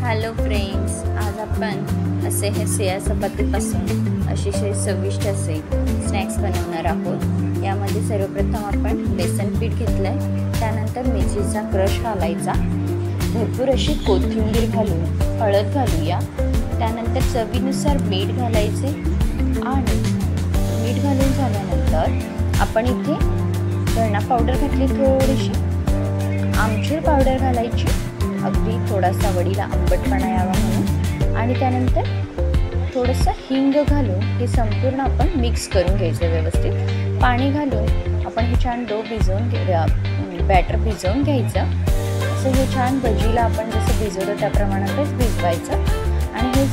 Hello friends, आज आपण असे हे सेया चपातीपासून अतिशय चविष्ट असे स्नॅक्स बनवणार आहोत। यामध्ये सर्वप्रथम आपण बेसन पीठ घेतलं आहे, त्यानंतर मिरचीचा क्रश घालायचा, भरपूर अशी कोथिंबीर घालून हळद घालूया, त्यानंतर चवीनुसार मीठ घालायचे आणि मीठ घालून झाल्यानंतर आपण इथे धणा पावडर घातली, थोडीशी आमचूर पावडर घालायची, अगदी थोडासा वडीला आंबटपणा यावा म्हणून, आणि त्यानंतर थोडंसं हिंग घालून हे संपूर्ण आपण मिक्स करून घ्यायचं व्यवस्थित। पाणी घालून आपण हे छान बॅटर भिजवून घ्यायचं। असं हे छान भजीला आपण जसं भिजवतो त्या प्रमाणातच भिजवायचं। आणि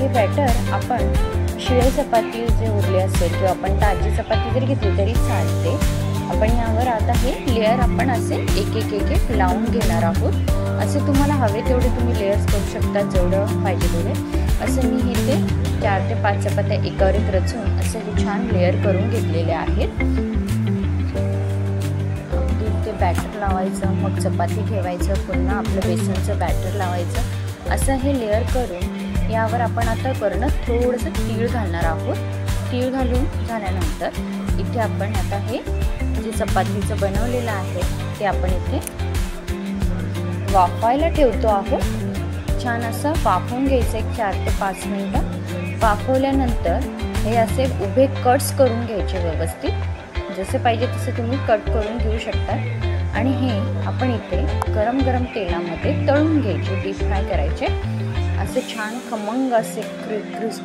हे बॅटर आपण शिळे चपाती जे उरले असेल किंवा आपण ताजी चपाती जरी घेतली तरी चालते। आपण यावर आता हे लेयर आपण असे एक एक लावून घेणार आहोत। असे तुम्हाला हवे तेवढे तुम्ही लेयर्स करू शकता, जेवढं पाहिजे तेवढे। असं मी इथे 4 ते 5 चपात्या एकावर एक रचून असे हे छान लेयर करून घेतलेले आहेत। अगदी ते बॅटर लावायचं, मग चपाती ठेवायचं, पुन्हा आपलं बेसनचं बॅटर लावायचं। असं हे लेयर करून यावर आपण आता वरनं थोडंसं तीळ घालणार आहोत। तीळ घालून झाल्यानंतर इथे आपण आता हे जे चपातीचं बनवलेलं आहे ते आपण इथे वाफायला ठेवतो आहोत। छान असं वाफवून घ्यायचं 4 ते 5 मिनिटं। वाफवल्यानंतर हे असे उभे कट्स करून घ्यायचे व्यवस्थित, जसे पाहिजे तसे तुम्ही कट करून घेऊ शकता। आणि हे आपण इथे गरम गरम तेलामध्ये तळून घ्यायचे, डीप फ्राय करायचे। असे छान खमंग असे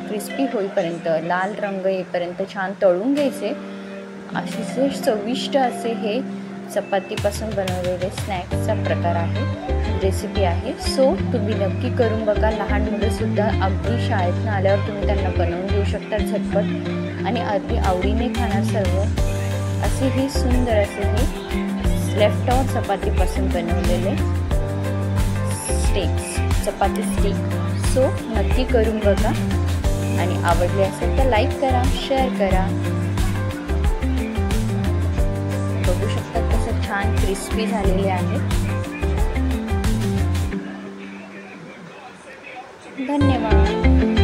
क्रिस्पी होईपर्यंत, लाल रंग येईपर्यंत छान तळून घ्यायचे। अतिशय चविष्ट असे हे चपातीपासून बनवलेले स्नॅक्सचा प्रकार आहे, रेसिपी आहे। सो तुम्ही नक्की करून बघा। लहान मुलंसुद्धा अगदी शाळेतून आल्यावर तुम्ही त्यांना बनवून देऊ शकता झटपट, आणि अगदी आवडीने खाणार सर्व। असे हे सुंदर असे हे लेफ्ट ओव्हर चपातीपासून बनवलेले स्टिक्स, चपाती स्टिक। सो नक्की करून बघा, आणि आवडले असेल तर लाईक करा, शेअर करा। बघू शकता कसं छान क्रिस्पी झालेले आहेत। धन्यवाद।